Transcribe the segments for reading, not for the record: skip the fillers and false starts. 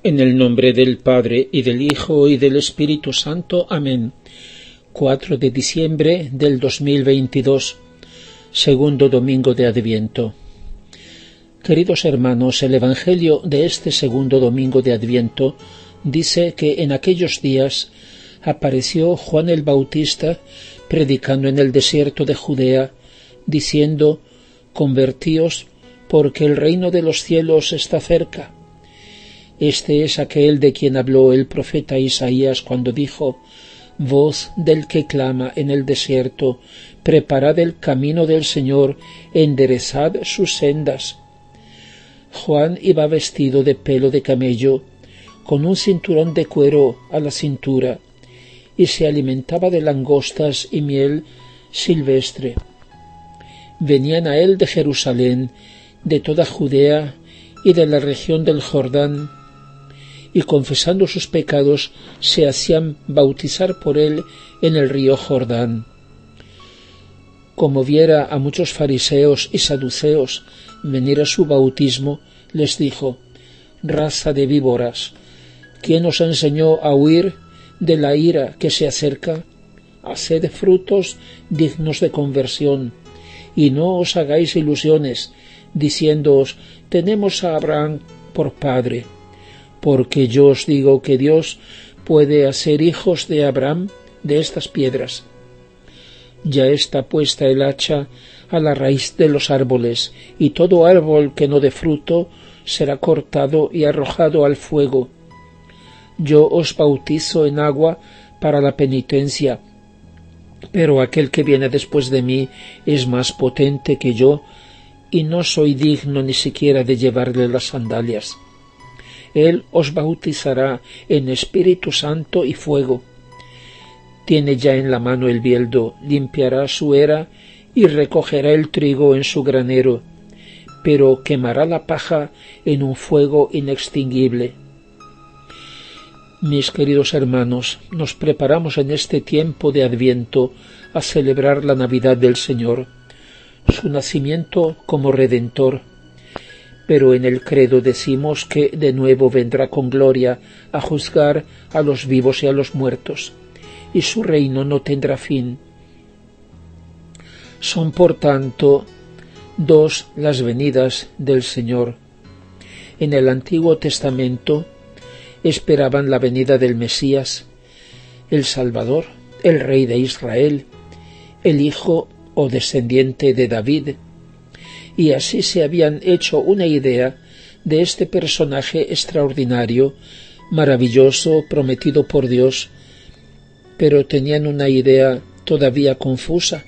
En el nombre del Padre, y del Hijo, y del Espíritu Santo. Amén. 4 de diciembre del 2022, segundo domingo de Adviento. Queridos hermanos, el Evangelio de este segundo domingo de Adviento dice que en aquellos días apareció Juan el Bautista predicando en el desierto de Judea, diciendo: «Convertíos, porque el reino de los cielos está cerca». Este es aquel de quien habló el profeta Isaías cuando dijo: «Voz del que clama en el desierto, preparad el camino del Señor, enderezad sus sendas». Juan iba vestido de pelo de camello, con un cinturón de cuero a la cintura, y se alimentaba de langostas y miel silvestre. Venían a él de Jerusalén, de toda Judea y de la región del Jordán, y confesando sus pecados se hacían bautizar por él en el río Jordán. Como viera a muchos fariseos y saduceos venir a su bautismo, les dijo: «Raza de víboras, ¿quién os enseñó a huir de la ira que se acerca? Haced frutos dignos de conversión, y no os hagáis ilusiones, diciéndoos: tenemos a Abraham por padre. Porque yo os digo que Dios puede hacer hijos de Abraham de estas piedras. Ya está puesta el hacha a la raíz de los árboles, y todo árbol que no dé fruto será cortado y arrojado al fuego. Yo os bautizo en agua para la penitencia, pero aquel que viene después de mí es más potente que yo, y no soy digno ni siquiera de llevarle las sandalias. Él os bautizará en Espíritu Santo y fuego. Tiene ya en la mano el bieldo, limpiará su era y recogerá el trigo en su granero, pero quemará la paja en un fuego inextinguible». Mis queridos hermanos, nos preparamos en este tiempo de Adviento a celebrar la Navidad del Señor, su nacimiento como Redentor. Pero en el credo decimos que de nuevo vendrá con gloria a juzgar a los vivos y a los muertos, y su reino no tendrá fin. Son, por tanto, dos las venidas del Señor. En el Antiguo Testamento esperaban la venida del Mesías, el Salvador, el Rey de Israel, el hijo o descendiente de David, y así se habían hecho una idea de este personaje extraordinario, maravilloso, prometido por Dios, pero tenían una idea todavía confusa,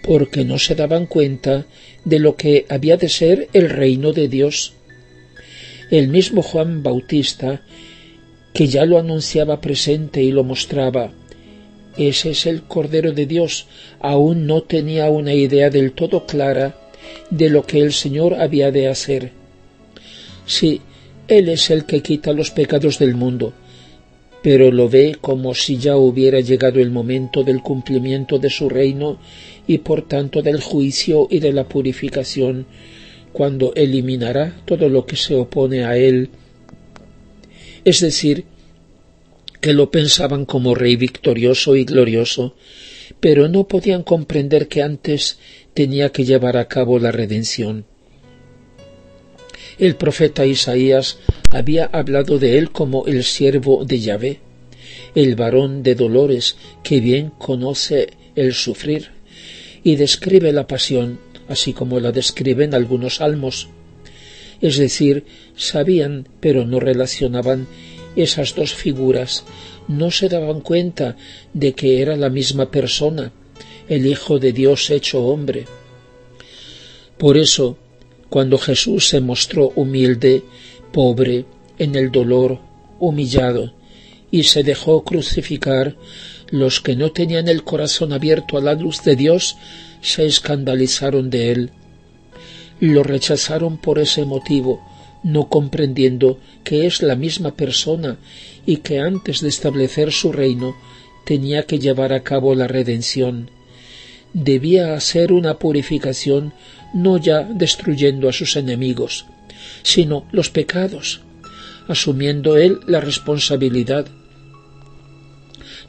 porque no se daban cuenta de lo que había de ser el reino de Dios. El mismo Juan Bautista, que ya lo anunciaba presente y lo mostraba: «Ese es el Cordero de Dios», aún no tenía una idea del todo clara de lo que el Señor había de hacer. Sí, Él es el que quita los pecados del mundo, pero lo ve como si ya hubiera llegado el momento del cumplimiento de su reino y por tanto del juicio y de la purificación, cuando eliminará todo lo que se opone a Él. Es decir, que lo pensaban como Rey victorioso y glorioso, pero no podían comprender que antes tenía que llevar a cabo la redención. El profeta Isaías había hablado de él como el siervo de Yahvé, el varón de dolores que bien conoce el sufrir, y describe la pasión, así como la describen algunos salmos. Es decir, sabían, pero no relacionaban esas dos figuras, no se daban cuenta de que era la misma persona, el Hijo de Dios hecho hombre. Por eso, cuando Jesús se mostró humilde, pobre, en el dolor, humillado, y se dejó crucificar, los que no tenían el corazón abierto a la luz de Dios se escandalizaron de él. Lo rechazaron por ese motivo, no comprendiendo que es la misma persona y que antes de establecer su reino tenía que llevar a cabo la redención. Debía hacer una purificación no ya destruyendo a sus enemigos, sino los pecados, asumiendo él la responsabilidad.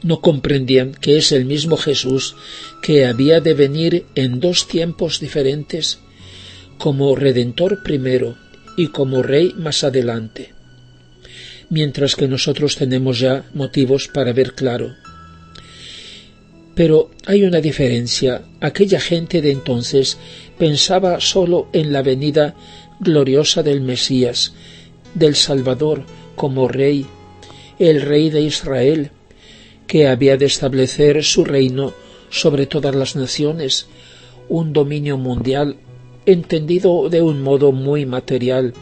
No comprendían que es el mismo Jesús que había de venir en dos tiempos diferentes, como Redentor primero y como Rey más adelante, mientras que nosotros tenemos ya motivos para ver claro. Pero hay una diferencia. Aquella gente de entonces pensaba solo en la venida gloriosa del Mesías, del Salvador como Rey, el Rey de Israel, que había de establecer su reino sobre todas las naciones, un dominio mundial entendido de un modo muy material,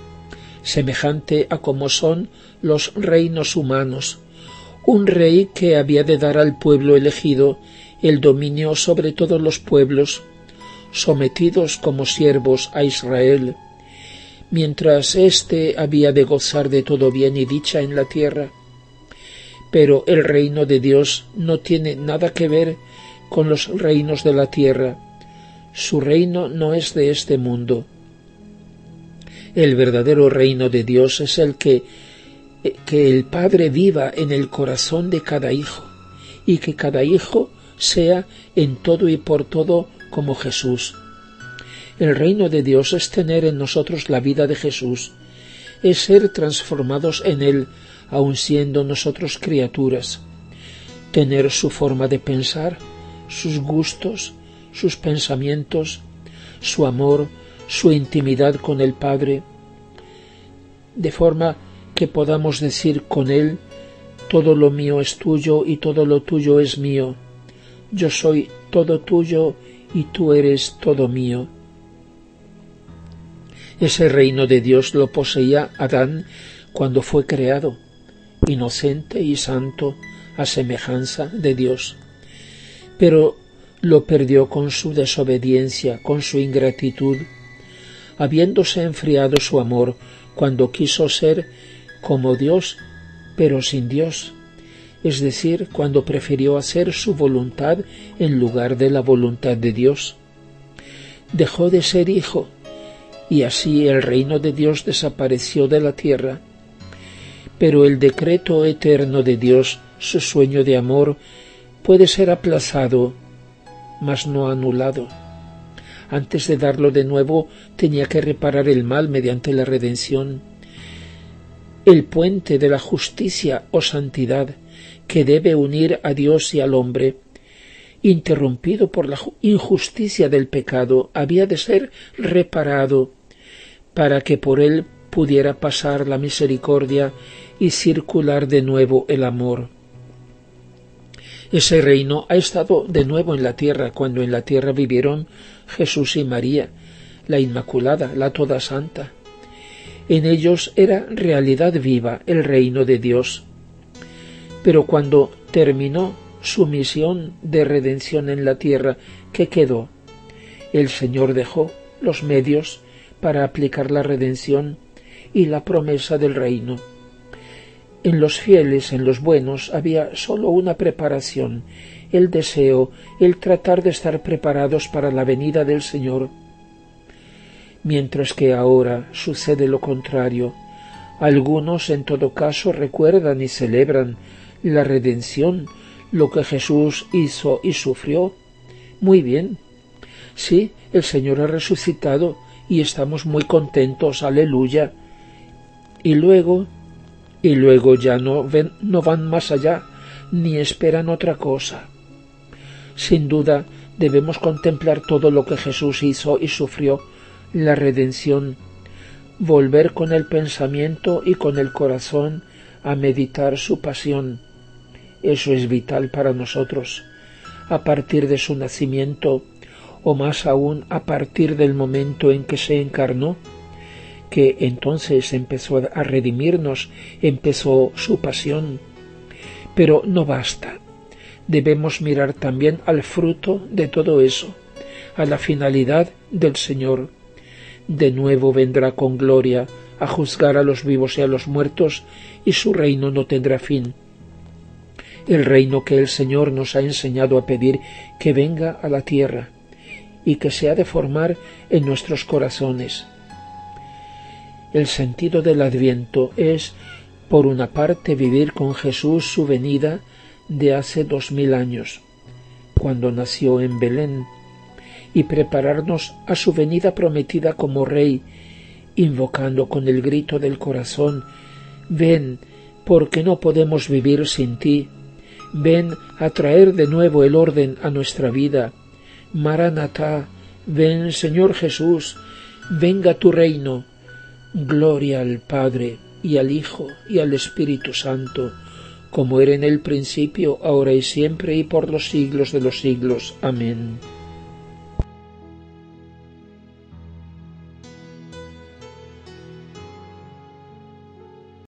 semejante a como son los reinos humanos, un rey que había de dar al pueblo elegido el dominio sobre todos los pueblos, sometidos como siervos a Israel, mientras éste había de gozar de todo bien y dicha en la tierra. Pero el reino de Dios no tiene nada que ver con los reinos de la tierra. Su reino no es de este mundo. El verdadero reino de Dios es el que el Padre viva en el corazón de cada hijo, y que cada hijo sea en todo y por todo como Jesús. El reino de Dios es tener en nosotros la vida de Jesús, es ser transformados en Él, aun siendo nosotros criaturas, tener su forma de pensar, sus gustos, sus pensamientos, su amor, su intimidad con el Padre, de forma que podamos decir con Él: todo lo mío es tuyo y todo lo tuyo es mío. Yo soy todo tuyo y tú eres todo mío. Ese reino de Dios lo poseía Adán cuando fue creado, inocente y santo a semejanza de Dios. Pero lo perdió con su desobediencia, con su ingratitud, habiéndose enfriado su amor cuando quiso ser como Dios, pero sin Dios, es decir, cuando prefirió hacer su voluntad en lugar de la voluntad de Dios. Dejó de ser hijo, y así el reino de Dios desapareció de la tierra. Pero el decreto eterno de Dios, su sueño de amor, puede ser aplazado, mas no anulado. Antes de darlo de nuevo, tenía que reparar el mal mediante la redención. El puente de la justicia o santidad que debe unir a Dios y al hombre, interrumpido por la injusticia del pecado, había de ser reparado para que por él pudiera pasar la misericordia y circular de nuevo el amor. Ese reino ha estado de nuevo en la tierra, cuando en la tierra vivieron Jesús y María, la Inmaculada, la Toda Santa. En ellos era realidad viva el reino de Dios. Pero cuando terminó su misión de redención en la tierra, ¿qué quedó? El Señor dejó los medios para aplicar la redención y la promesa del reino. En los fieles, en los buenos, había sólo una preparación, el deseo, el tratar de estar preparados para la venida del Señor. Mientras que ahora sucede lo contrario. Algunos, en todo caso, recuerdan y celebran la redención, lo que Jesús hizo y sufrió. Muy bien. Sí, el Señor ha resucitado y estamos muy contentos, aleluya. Y luego ya no van más allá, ni esperan otra cosa. Sin duda, debemos contemplar todo lo que Jesús hizo y sufrió, la redención, volver con el pensamiento y con el corazón a meditar su pasión. Eso es vital para nosotros, a partir de su nacimiento, o más aún a partir del momento en que se encarnó, que entonces empezó a redimirnos, empezó su pasión. Pero no basta. Debemos mirar también al fruto de todo eso, a la finalidad del Señor. De nuevo vendrá con gloria a juzgar a los vivos y a los muertos, y su reino no tendrá fin. El reino que el Señor nos ha enseñado a pedir que venga a la tierra y que se ha de formar en nuestros corazones. El sentido del Adviento es Por una parte, vivir con Jesús su venida de hace 2000 años, cuando nació en Belén, y prepararnos a su venida prometida como Rey, invocando con el grito del corazón: ven, porque no podemos vivir sin ti. Ven a traer de nuevo el orden a nuestra vida. Maranatá, ven, Señor Jesús, venga tu reino. Gloria al Padre, y al Hijo, y al Espíritu Santo, como era en el principio, ahora y siempre, y por los siglos de los siglos. Amén.